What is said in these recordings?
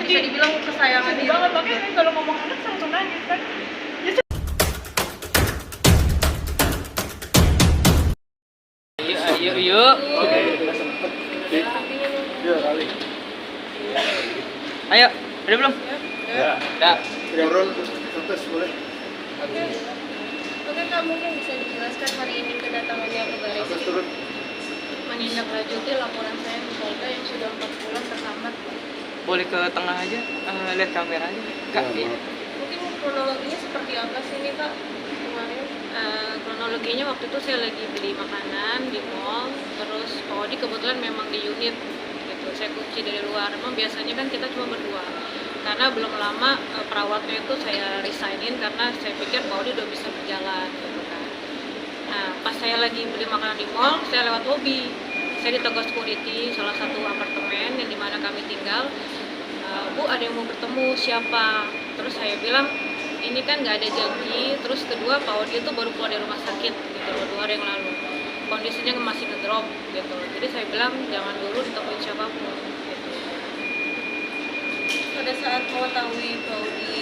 bisa dibilang kesayangan dia banget, makanya kan kalau ngomong anak langsung nangis kan. Yuk. Oke, udah sempet. Iya kali. Ayo, udah belum? Ya. Udah. Turun terus boleh. Oke Kak, mungkin bisa dijelaskan hari ini kedatangannya ke Baris Terus turun. menindaklanjuti laporan saya ke Polda yang sudah 4 bulan terhambat. Boleh ke tengah aja, lihat kamera aja. Kak, Ya, Mungkin kronologinya seperti apa sih nih Kak kemarin? Kronologinya waktu itu saya lagi beli makanan di mall, terus Pak Odi kebetulan memang di unit gitu. Saya kunci dari luar. Memang biasanya kan kita cuma berdua. Karena belum lama perawatnya itu saya resignin karena saya pikir Pak Odi udah bisa berjalan gitu kan. Nah, pas saya lagi beli makanan di mall, saya lewat lobby. Saya ditegur security salah satu apartemen yang dimana kami tinggal. Bu, ada yang mau bertemu siapa? Terus saya bilang, ini kan nggak ada janji. Terus kedua, Pak Odi itu baru keluar dari rumah sakit gitu 2 hari yang lalu. Kondisinya masih ngedrop gitu. Jadi saya bilang jangan dulu ditemuin siapapun. Gitu. Pada saat mengetahui Pak Odi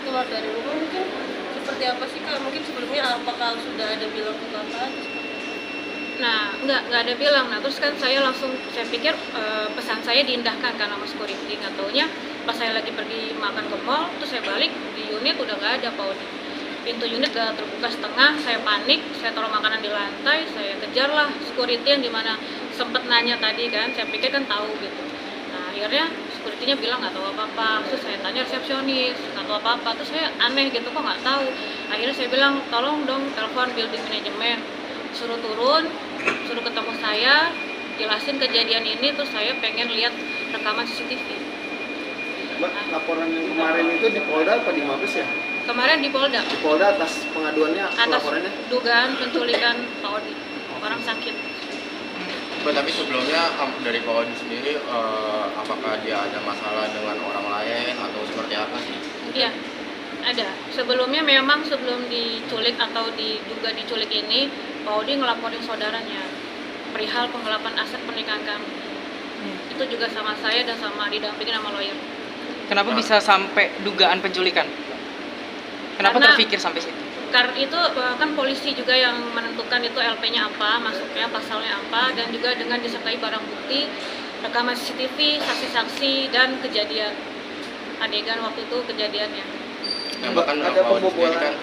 keluar dari rumah mungkin seperti apa sih Kak? Mungkin sebelumnya apakah sudah ada bilang ke Kakak? Nah, nggak ada bilang. Nah, terus kan saya pikir pesan saya diindahkan karena mas security. Nggak taunya pas saya lagi pergi makan ke mall, terus saya balik di unit udah nggak ada Pak Odi. Pintu unit udah terbuka setengah, saya panik, saya taruh makanan di lantai, saya kejar lah security yang dimana sempet nanya tadi kan, saya pikir kan tahu gitu. Nah, akhirnya security-nya bilang nggak tahu apa-apa, terus saya tanya resepsionis, nggak tahu apa-apa, terus saya aneh gitu, kok nggak tahu. Akhirnya saya bilang, tolong dong telepon building manajemen, suruh turun, suruh ketemu saya, jelasin kejadian ini, terus saya pengen lihat rekaman CCTV. Mbak, laporan yang kemarin itu di Polda apa di Mabes ya? Kemarin di Polda, Di Polda atas pengaduannya, atas laporannya. dugaan penculikan Pak Odi, orang sakit. Mbak, tapi sebelumnya dari Pak Odi sendiri, apakah dia ada masalah dengan orang lain atau seperti apa sih? Iya, ada. Sebelumnya memang sebelum diculik atau diduga diculik ini, Pak Odi ngelaporin saudaranya perihal penggelapan aset pernikahan kami. Itu juga sama saya dan sama didampingin sama lawyer. kenapa bisa sampai dugaan penculikan? Kenapa Karena- terpikir sampai situ? Karena itu kan polisi juga yang menentukan itu LP-nya apa, masuknya pasalnya apa, dan juga dengan disertai barang bukti, rekaman CCTV, saksi-saksi, dan kejadian adegan waktu itu kejadiannya. Yang bahkan Ada Pak Odi sendiri pembobolan. kan,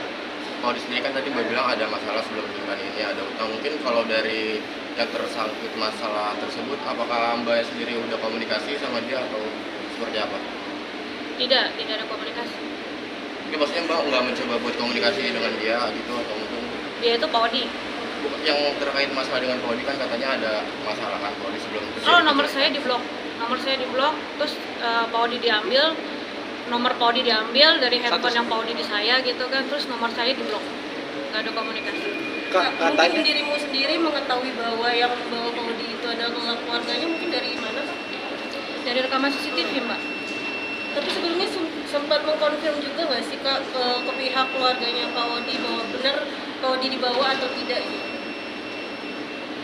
Pak Odi sendiri kan tadi Mbak bilang ada masalah sebelum pernikahan ini, ada utang. Mungkin kalau dari yang tersangkut masalah tersebut, apakah Mbak sendiri udah komunikasi sama dia atau seperti apa? Tidak ada komunikasi. Mungkin maksudnya Mbak nggak mencoba buat komunikasi dengan dia gitu, atau mungkin Dia itu Pak Odi. yang terkait masalah dengan Pak Odi kan katanya ada masalah kan Pak Odi sebelum Oh, nomor saya diblok. Nomor saya diblok, terus Pak Odi diambil, nomor Pak Odi diambil dari handphone yang Pak Odi di saya gitu kan, terus nomor saya diblok. Nggak ada komunikasi. Kak, mungkin Katanya dirimu sendiri mengetahui bahwa yang membawa Pak Odi itu adalah keluarganya mungkin dari mana Kak? Dari rekaman CCTV, Mbak. Tapi sebelumnya sempat mengkonfirm juga nggak sih Kak ke pihak keluarganya Pak Odi bahwa benar Pak Odi dibawa atau tidak gitu?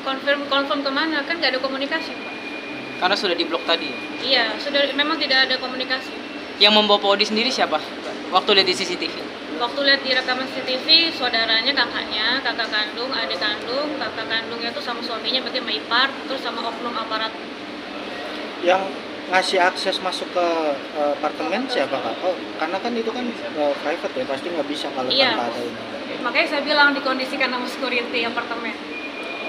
Confirm kemana? Kan nggak ada komunikasi, Pak. Karena sudah diblok tadi. Iya, sudah memang tidak ada komunikasi. Yang membawa Pak Odi sendiri siapa? Waktu lihat di CCTV. Waktu lihat di rekaman CCTV, saudaranya, kakaknya, kakak kandung, adik kandung, kakak kandungnya itu sama suaminya, berarti sama ipar, terus sama oknum aparat. yang ngasih akses masuk ke apartemen siapa Kak? Oh, karena kan itu kan private ya, pasti nggak bisa kalau Iya. tanpa ada ini. Makanya saya bilang dikondisikan sama security apartemen.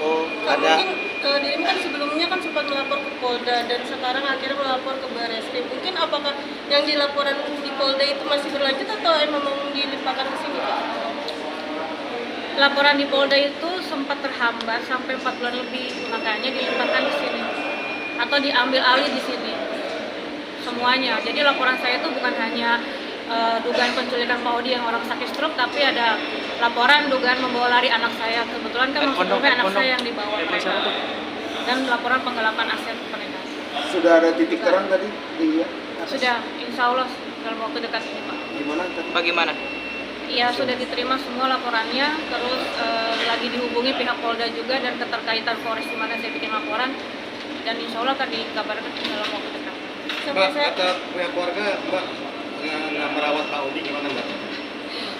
Oh, Kak, ada. mungkin dirimu kan sebelumnya kan sempat melapor ke Polda dan sekarang akhirnya melapor ke Barreskrim. Mungkin apakah yang dilaporan di Polda itu masih berlanjut atau emang dilimpahkan ke sini Kak? Laporan di Polda itu sempat terhambat sampai 4 bulan lebih, makanya dilimpahkan ke sini atau diambil alih di sini semuanya. Jadi laporan saya itu bukan hanya dugaan penculikan Pak Odi yang orang sakit stroke, tapi ada laporan dugaan membawa lari anak saya. Kebetulan kan sebelumnya anak saya yang dibawa mereka, dan laporan penggelapan aset pernikahan. sudah ada titik terang tadi di atas. Sudah, insya Allah dalam waktu dekat ini Pak. Gimana tadi? Bagaimana? Iya, sudah diterima semua laporannya, terus lagi dihubungi pihak Polda juga dan keterkaitan Polres di mana saya bikin laporan, dan insya Allah akan dikabarkan dalam waktu dekat. sampai Mbak, saya kata pihak keluarga, Mbak nggak merawat Pak Odi gimana Mbak?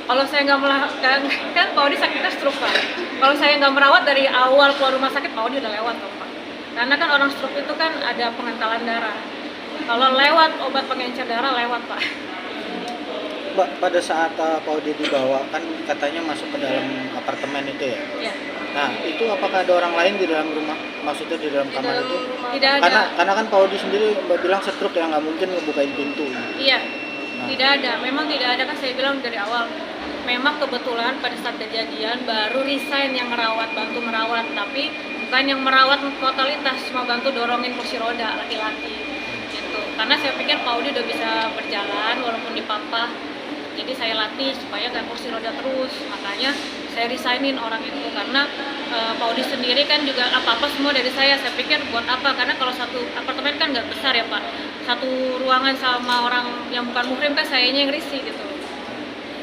Kalau saya nggak melakukan, kan Pak Odi sakitnya stroke Pak. Kalau saya nggak merawat dari awal keluar rumah sakit, Pak Odi udah lewat loh Pak. Karena kan orang stroke itu kan ada pengentalan darah. Kalau lewat obat pengencer darah lewat Pak. Mbak, pada saat Pak Odi dibawa kan katanya masuk ke dalam apartemen itu ya. Ya, Nah, itu apakah ada orang lain di dalam rumah? Maksudnya di dalam di kamar dalam itu? rumah. tidak ada. Karena kan Pak Odi sendiri Mbak bilang stroke ya, nggak mungkin ngebukain pintu. Iya, Nah. tidak ada. Memang tidak ada, kan saya bilang dari awal. Memang kebetulan pada saat kejadian baru resign yang merawat, bantu merawat, tapi bukan yang merawat totalitas, cuma bantu dorongin kursi roda laki-laki gitu. Karena saya pikir Pak Odi udah bisa berjalan walaupun dipapah. Jadi saya latih supaya nggak kursi roda terus. Makanya saya resignin orang itu karena Pak Odi sendiri kan juga apa-apa semua dari saya. Saya pikir buat apa? Karena kalau satu apartemen kan nggak besar ya Pak. Satu ruangan sama orang yang bukan muhrim kan sayanya yang risih gitu.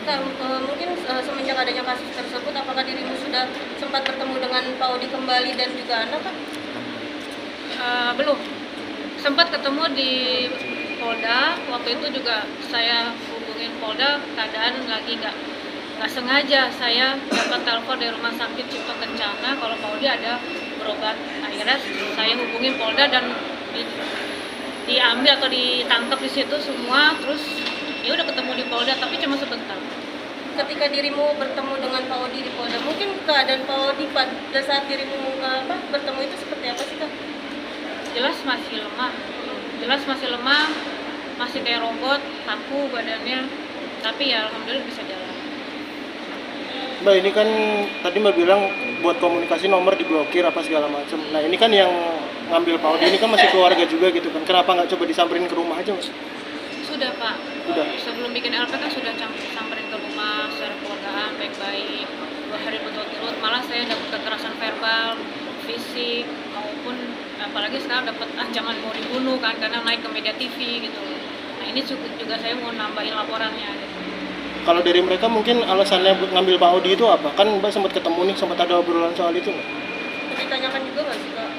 Kak, mungkin semenjak adanya kasus tersebut, apakah dirimu sudah sempat bertemu dengan Pak Odi kembali dan juga anak Kak? Belum. Sempat ketemu di Polda. Waktu itu juga saya hubungin Polda, keadaan lagi nggak sengaja saya dapat telepon dari rumah sakit Cipto Kencana kalau Pak Odi ada berobat. Akhirnya saya hubungin Polda dan diambil atau ditangkap di situ semua, terus ya udah ketemu di Polda tapi cuma sebentar. Ketika dirimu bertemu dengan Pak Odi di Polda, mungkin keadaan Pak Odi pada saat dirimu bertemu itu seperti apa sih Kak? Jelas masih lemah, masih kayak robot, kaku badannya, tapi ya alhamdulillah bisa jalan. Mbak, ini kan tadi Mbak bilang buat komunikasi nomor diblokir apa segala macam. Nah ini kan yang ngambil Pak Odi ini kan masih keluarga juga gitu kan. Kenapa nggak coba disamperin ke rumah aja Mas? Sudah Pak, Udah. sebelum bikin LP kan sudah samperin ke rumah secara keluargaan baik-baik 2 hari berturut-turut. Malah saya dapat kekerasan verbal, fisik, maupun apalagi sekarang dapat ancaman mau dibunuh kan karena naik ke media TV gitu. Nah ini juga saya mau nambahin laporannya gitu. Kalau dari mereka mungkin alasannya buat ngambil Pak Odi itu apa? Kan Mbak sempat ketemu nih, sempat ada obrolan soal itu nggak? Ditanyakan juga nggak sih Kak?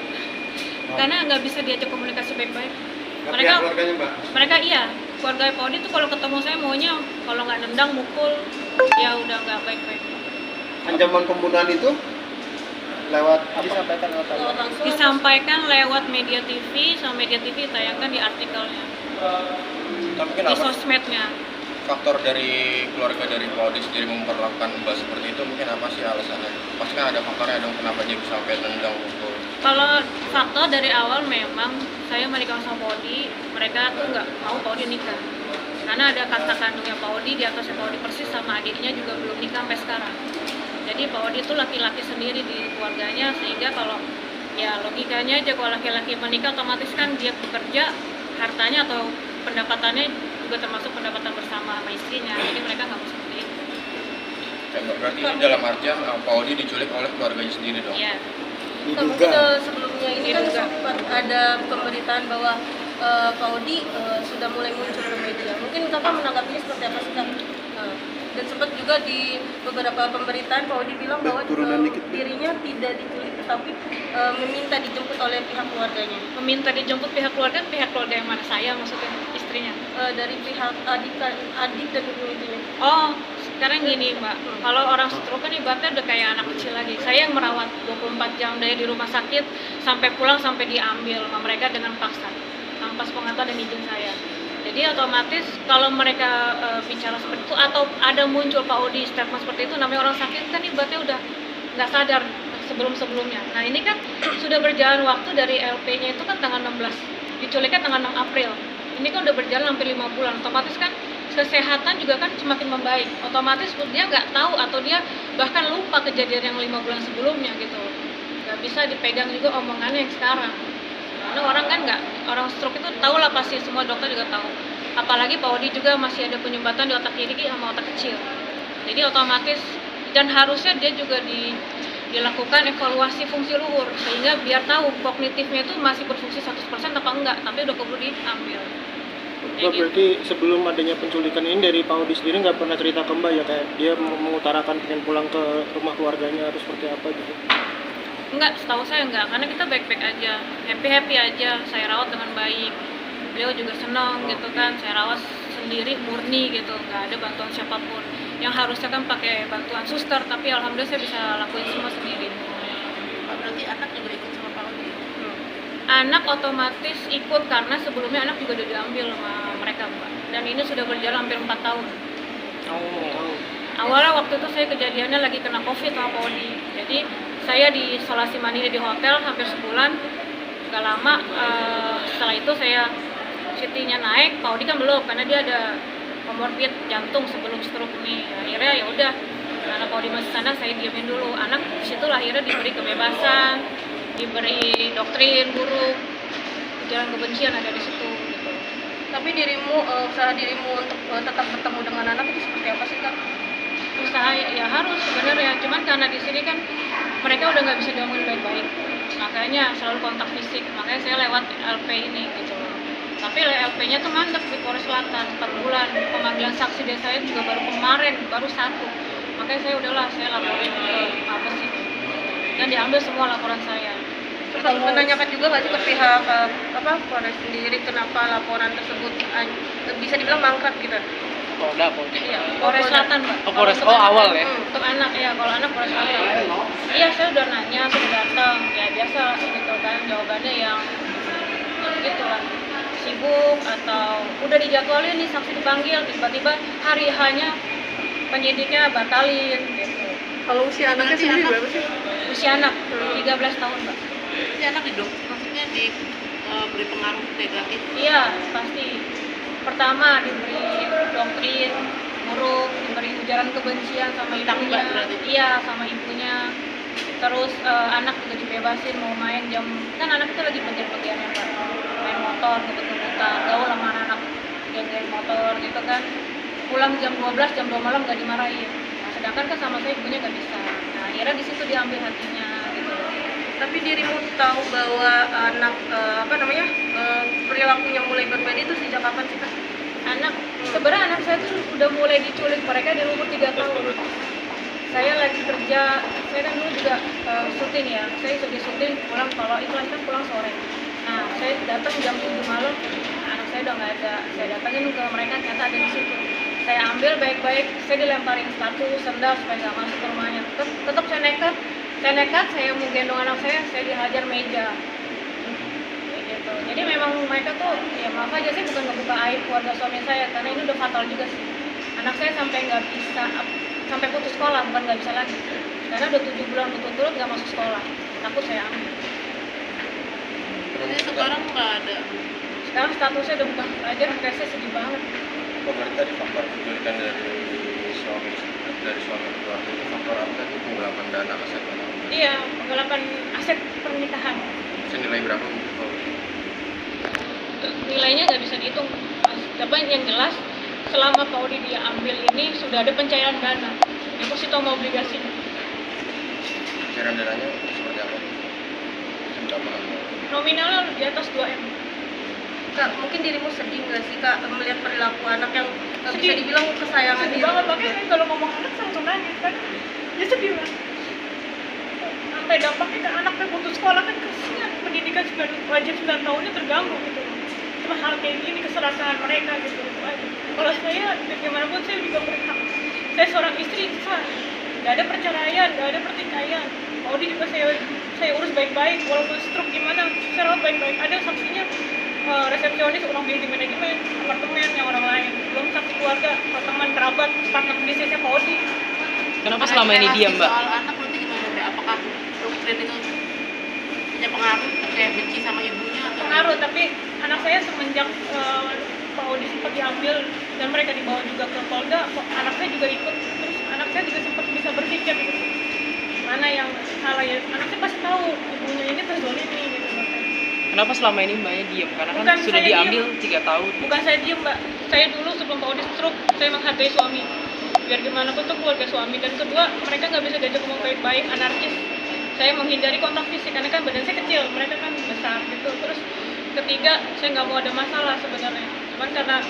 Karena nggak bisa diajak komunikasi baik-baik. Nggak Mereka- pihak keluarganya Mbak? Mereka iya, keluarga Pak Odi tuh kalau ketemu saya maunya kalau nggak nendang, mukul, ya udah nggak baik-baik. Ancaman pembunuhan itu lewat apa? Disampaikan lewat apa? Lewat langsung. Disampaikan lewat media TV, sama media TV tayangkan di artikelnya, Tapi di kenapa sosmednya. faktor dari keluarga dari Pak Odi sendiri memperlakukan Mbak seperti itu, mungkin apa sih alasannya? Pasti kan ada faktornya dong kenapa dia bisa sampai nendang pukul. Kalau faktor dari awal memang saya menikah sama Pak Odi, mereka tuh nggak mau Pak Odi nikah. Karena ada kakak kandungnya Pak Odi, di atasnya Pak Odi persis sama adiknya juga belum nikah sampai sekarang. Jadi Pak Odi itu laki-laki sendiri di keluarganya, sehingga kalau ya logikanya aja kalau laki-laki menikah otomatis kan dia bekerja, hartanya atau pendapatannya juga termasuk pendapatan bersama sama istrinya. Jadi mereka nggak mau seperti itu. Ya, berarti ini dalam artian Pak Odi diculik oleh keluarganya sendiri dong? Iya. Kak, mungkin sebelumnya ini kan Diduga. sempat ada pemberitaan bahwa Pak Odi sudah mulai muncul ke media. Mungkin Kakak menanggapinya seperti apa sih Kak? Dan sempat juga di beberapa pemberitaan Pak Odi bilang bahwa turunan dikit. dirinya tidak diculik tetapi meminta dijemput oleh pihak keluarganya. Meminta dijemput pihak keluarga yang mana, saya maksudnya istrinya. Dari pihak adik dan ibu ibunya. Oh, sekarang gini Mbak, kalau orang stroke kan ibaratnya udah kayak anak kecil lagi. Saya yang merawat 24 jam dari di rumah sakit sampai pulang sampai diambil sama mereka dengan paksa, tanpa sepengetahuan dan izin saya. Jadi otomatis kalau mereka bicara seperti itu atau ada muncul Pak Odi statement seperti itu, namanya orang sakit kan ibaratnya udah nggak sadar sebelum-sebelumnya. Nah ini kan sudah berjalan waktu dari LP-nya itu kan tanggal 16, diculiknya tanggal 6 April. Ini kan udah berjalan hampir 5 bulan, otomatis kan kesehatan juga kan semakin membaik. Otomatis dia nggak tahu atau dia bahkan lupa kejadian yang 5 bulan sebelumnya gitu. Nggak bisa dipegang juga omongannya yang sekarang. Karena orang kan orang stroke itu tahu lah pasti, semua dokter juga tahu. Apalagi Pak Odi juga masih ada penyumbatan di otak kiri sama otak kecil. Jadi otomatis dan harusnya dia juga dilakukan evaluasi fungsi luhur sehingga biar tahu kognitifnya itu masih berfungsi 100% apa enggak, tapi udah keburu diambil. Mbak, berarti sebelum adanya penculikan ini dari Pak Odi sendiri nggak pernah cerita ke Mbak ya, kayak dia mengutarakan pengen pulang ke rumah keluarganya harus seperti apa gitu? Enggak, setahu saya enggak, karena kita baik-baik aja, happy-happy aja, saya rawat dengan baik. beliau juga senang gitu kan, saya rawat sendiri murni gitu, nggak ada bantuan siapapun. Yang harusnya kan pakai bantuan suster, tapi alhamdulillah saya bisa lakuin semua sendiri. Berarti anak juga ikut sama Pak Odi? Anak otomatis ikut karena sebelumnya anak juga udah diambil sama mereka, Mbak. Dan ini sudah berjalan hampir 4 tahun. Awalnya waktu itu saya kejadiannya lagi kena COVID sama Pak Odi. Jadi saya di isolasi mandiri di hotel hampir sebulan. Gak lama setelah itu saya CT-nya naik, Pak Odi kan belum karena dia ada komorbid jantung sebelum stroke nih. Akhirnya ya udah, karena Pak Odi masih sana saya diamin dulu. Anak di situ akhirnya diberi kebebasan, diberi doktrin buruk, ujaran kebencian ada di situ gitu. Tapi usaha dirimu untuk tetap bertemu dengan anak itu seperti apa sih Kak? Usaha ya harus sebenarnya, cuman karena di sini kan mereka udah nggak bisa diomongin baik-baik, makanya selalu kontak fisik, makanya saya lewat LP ini gitu loh. Tapi LP-nya tuh mandek di Polres Selatan 4 bulan, pemanggilan saksi desa saya juga baru kemarin, baru 1, makanya saya udahlah saya laporin ke Mabes itu dan diambil semua laporan saya. Terus menanyakan juga nggak sih ke pihak Polres sendiri kenapa laporan tersebut bisa dibilang mangkrak gitu? Polda. Iya, Polres Selatan, Mbak. Oh, Polres. Kalau untuk Awal anak, ya? Untuk anak ya, kalau anak Polres Selatan. Iya, saya udah nanya, sudah datang. Ya biasa gitu kan, jawabannya yang gitu lah. Sibuk atau udah dijadwalin nih saksi dipanggil, tiba-tiba hari hanya penyidiknya batalin gitu. Kalau usia anaknya sendiri berapa sih? Usia anak 13 tahun, Mbak. Ini anak maksudnya diberi pengaruh negatif. Iya, pasti. Pertama diberi doktrin buruk, diberi ujaran kebencian sama ibunya. Iya, sama ibunya. Terus anak juga dibebasin mau main jam, kan anak itu lagi pengen-pengennya Pak, main motor ngebut-ngebutan, gaul sama anak geng-geng motor gitu kan. Pulang jam 12, jam 2 malam gak dimarahin. Nah, sedangkan kan sama saya ibunya gak bisa. Nah, akhirnya di situ diambil hatinya gitu. Tapi dirimu tahu bahwa anak perilakunya mulai berbeda itu sejak kapan sih Kak? Sebenarnya anak saya tuh udah mulai diculik mereka di umur 3 tahun. Saya lagi kerja, saya kan dulu juga syuting ya. Saya sudah syuting pulang, kalau iklan kan pulang sore. Nah, saya datang jam 7 malam, anak saya udah nggak ada. Saya datangin ke mereka, ternyata ada di situ. Saya ambil baik-baik, saya dilemparin sepatu, sendal supaya nggak masuk ke rumahnya. Tetap saya nekat, saya mau gendong anak saya dihajar meja. Kayak gitu. Jadi memang mereka tuh, ya maaf aja sih bukan ngebuka aib keluarga suami saya, karena ini udah fatal juga sih. Anak saya sampai nggak bisa, sampai putus sekolah, bukan nggak bisa lagi. Karena udah 7 bulan berturut-turut nggak masuk sekolah. Takut saya ambil. Jadi sekarang nggak ada. Sekarang statusnya udah bukan pelajar, makanya saya sedih banget. Pemerintah di faktor penculikan dari suami keluarga itu faktor apa tadi? Penggelapan dana aset atau apa? Iya, penggelapan aset pernikahan. Senilai berapa? Nilainya nggak bisa dihitung. Tapi yang jelas, selama Pak Odi dia ambil ini sudah ada pencairan dana, deposito sama obligasi. Pencairan dananya seperti apa? Seberapa? Nominalnya di atas 2M. Kak, mungkin dirimu sedih nggak sih Kak melihat perilaku anak yang bisa Sedih. dibilang kesayangan Sedih diri? banget, makanya kalau ngomong anak saya langsung nangis kan. Ya sedih banget. Sampai dampaknya ke anak yang putus sekolah kan kasihan, pendidikan wajib 9 tahunnya terganggu gitu. Cuma hal kayak gini keserakahan mereka gitu. Kalau saya bagaimanapun saya juga berhak. Saya seorang istri sah, nggak ada perceraian, nggak ada pertikaian. Audi juga saya urus baik-baik, walaupun stroke gimana, saya rawat baik-baik. Ada saksinya resepsionis, orang building manajemen, apartemen yang orang lain, belum saksi keluarga, teman kerabat, partner bisnisnya Pak Odi. Kenapa selama ini diam, Mbak? Soal anak berarti gimana Mbak? Apakah doktrin itu punya pengaruh kayak benci sama ibunya atau Pengaruh, tapi anak saya semenjak Pak Odi sempat diambil dan mereka dibawa juga ke Polda, anak saya juga ikut, terus anak saya juga sempat bisa berpikir gitu. Mana yang salah ya, anak saya pasti tahu ibunya ini terzolimi gitu. Kenapa selama ini Mbaknya diam? Karena kan Bukan sudah saya diambil diem. 3 tahun. Bukan saya diem Mbak, saya dulu sebelum Pak Odi stroke, saya menghargai suami. Biar gimana pun tuh keluarga suami. Dan kedua, mereka nggak bisa diajak ngomong baik-baik, anarkis. Saya menghindari kontak fisik, karena kan badan saya kecil, mereka kan besar gitu. Terus ketiga, saya nggak mau ada masalah sebenarnya. Cuman karena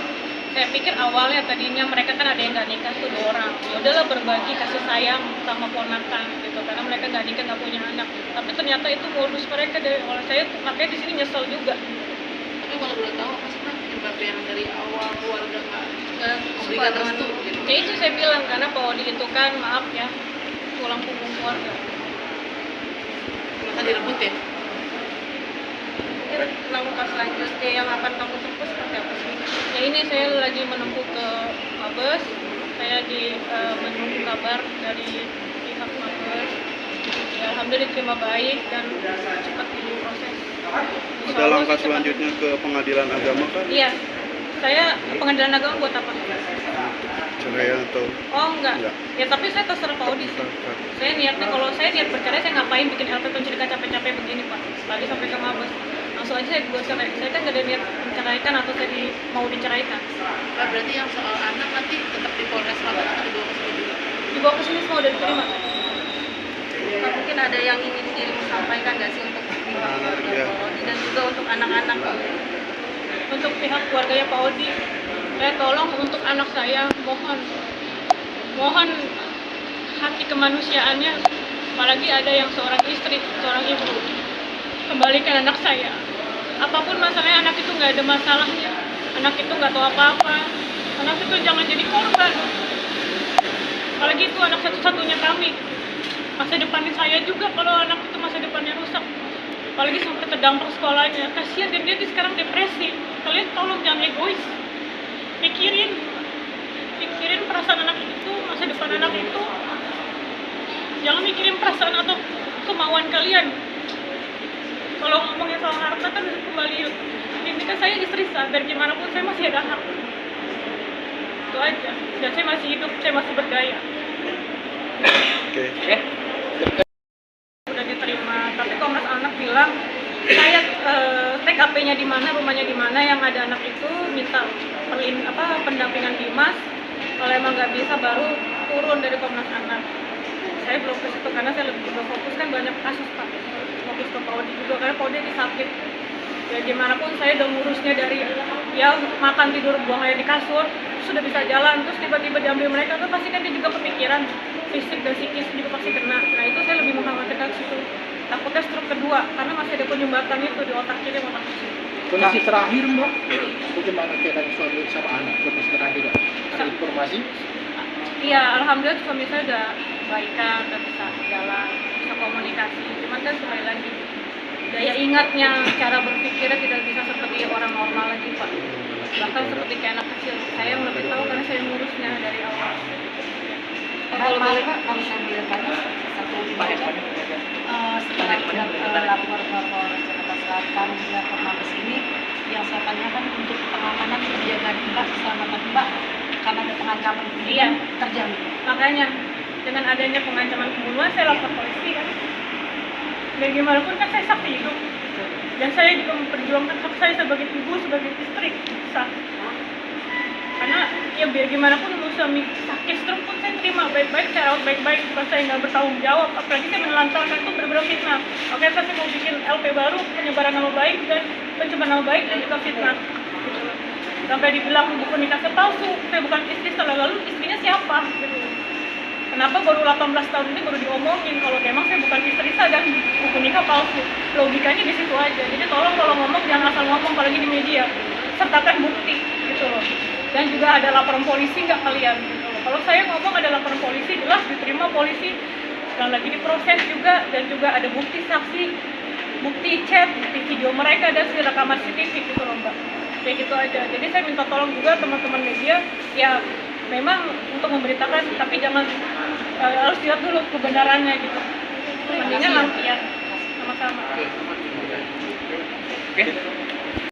saya pikir awalnya tadinya mereka kan ada yang nggak nikah tuh 2 orang. Ya udahlah berbagi kasih sayang sama ponakan gitu, karena mereka nggak nikah, nggak punya anak. Tapi ternyata itu modus mereka dari awal. Saya tuh makanya di sini nyesel juga. tapi kalau boleh tahu apa sih Mbak? yang dari awal keluarga nggak suka memberikan dengan restu gitu. Ya itu saya bilang, karena Pak Odi itu kan maaf ya, tulang punggung keluarga. Maka direbut ya. Mungkin langkah selanjutnya yang akan kamu tempuh seperti apa sih? Ya ini saya lagi menempuh ke Mabes, saya menunggu kabar dari pihak Mabes. Ya, alhamdulillah diterima baik dan cepat diproses. Ada langkah selanjutnya ke pengadilan agama kan? Iya, saya pengadilan agama buat apa? Cerai atau Oh enggak. Enggak. Ya tapi saya terserah Pak Odi. Saya niatnya kalau saya niat bercerai saya ngapain bikin LP pencerita capek-capek begini Pak. Lagi sampai ke Mabes. Langsung aja saya buat cerai. Saya kan nggak ada niat menceraikan atau saya mau diceraikan. Nah, berarti yang soal anak nanti tetap di Polres Lampung atau dibawa ke sini juga? Dibawa ke sini semua udah diterima. Nah, mungkin ada yang ingin dirimu sampaikan nggak sih untuk pihak keluarga Iya. Pak Odi dan juga untuk anak-anak? Untuk pihak keluarganya Pak Odi, saya tolong untuk anak saya, mohon hati kemanusiaannya, apalagi ada yang seorang istri, seorang ibu, kembalikan anak saya. Apapun masalahnya, anak itu nggak ada masalahnya, anak itu nggak tahu apa-apa, anak itu jangan jadi korban. Apalagi itu anak satu-satunya kami, masa depannya saya juga kalau anak itu masa depannya rusak. Apalagi sampai terdampar sekolahnya, kasihan dan dia sekarang depresi. Kalian tolong jangan egois, pikirin perasaan anak itu, masa depan anak itu. Jangan mikirin perasaan atau kemauan kalian. Kalau ngomongin soal harta kan kembali, ini kan saya istri sah, dan gimana pun saya masih ada hak. Itu aja, dan saya masih hidup, saya masih berdaya. Oke. Udah diterima, tapi Komnas Anak bilang saya TKP-nya di mana, rumahnya di mana, yang ada anak itu minta pendampingan Dimas. Kalau emang nggak bisa baru turun dari Komnas Anak. Saya belum ke situ karena saya lebih juga fokus kan banyak kasus Pak. Fokus ke Pak Odi juga karena Pak Odi lagi sakit. Ya gimana pun saya udah ngurusnya dari ya makan tidur buang air di kasur, sudah bisa jalan, terus tiba-tiba diambil mereka tuh pasti kan dia juga kepikiran, fisik dan psikis juga pasti kena. Nah itu saya lebih mengkhawatirkan situ. Takutnya stroke kedua karena masih ada penyumbatan itu di otak kiri sama otak kiri. Kondisi terakhir Mbak, bagaimana keadaan suami sama anak? Kondisi terakhir ada informasi? Iya, alhamdulillah suami saya udah baikan, udah bisa jalan, bisa komunikasi. Cuman kan sekali lagi daya ingatnya, cara berpikirnya tidak bisa seperti orang normal lagi Pak. Bahkan seperti kayak anak kecil. Saya yang lebih tahu karena saya ngurusnya dari awal. Kalau boleh Pak, kalau saya boleh tanya satu setelah lapor ke Polres Jakarta Selatan hingga ke Mabes ini, yang saya tanyakan untuk pengamanan penjagaan Mbak, keselamatan Mbak, karena ada pengancaman pembunuhan terjamin. Makanya dengan adanya pengancaman pembunuhan saya lapor polisi kan. Dan gimana pun kan saya saksi hidup. Dan saya juga memperjuangkan hak saya sebagai ibu, sebagai istri. Sah. Karena ya biar gimana pun suami sakit stroke pun saya terima baik-baik, saya rawat baik-baik, bukan saya nggak bertanggung jawab. Apalagi saya menelantarkan itu benar-benar fitnah. Oke, saya mau bikin LP baru, penyebaran nama baik dan pencemaran nama baik dan juga fitnah. Gitu. Sampai dibilang buku nikah palsu, saya bukan istri, setelah lalu istrinya siapa? Gitu. Kenapa baru 18 tahun ini baru diomongin kalau memang saya bukan istri saya dan buku nikah palsu? Logikanya di situ aja. Jadi tolong kalau ngomong jangan asal ngomong, apalagi di media. Sertakan bukti gitu loh. Dan juga ada laporan polisi nggak kalian? Gitu. Kalau saya ngomong ada laporan polisi, jelas diterima polisi dan lagi diproses juga, dan juga ada bukti saksi, bukti chat, bukti video mereka dan rekaman CCTV gitu loh Mbak. Kayak gitu aja. Jadi saya minta tolong juga teman-teman media ya memang untuk memberitakan, tapi jangan harus lihat dulu kebenarannya gitu. Mendingan nanti ya sama-sama. Oke.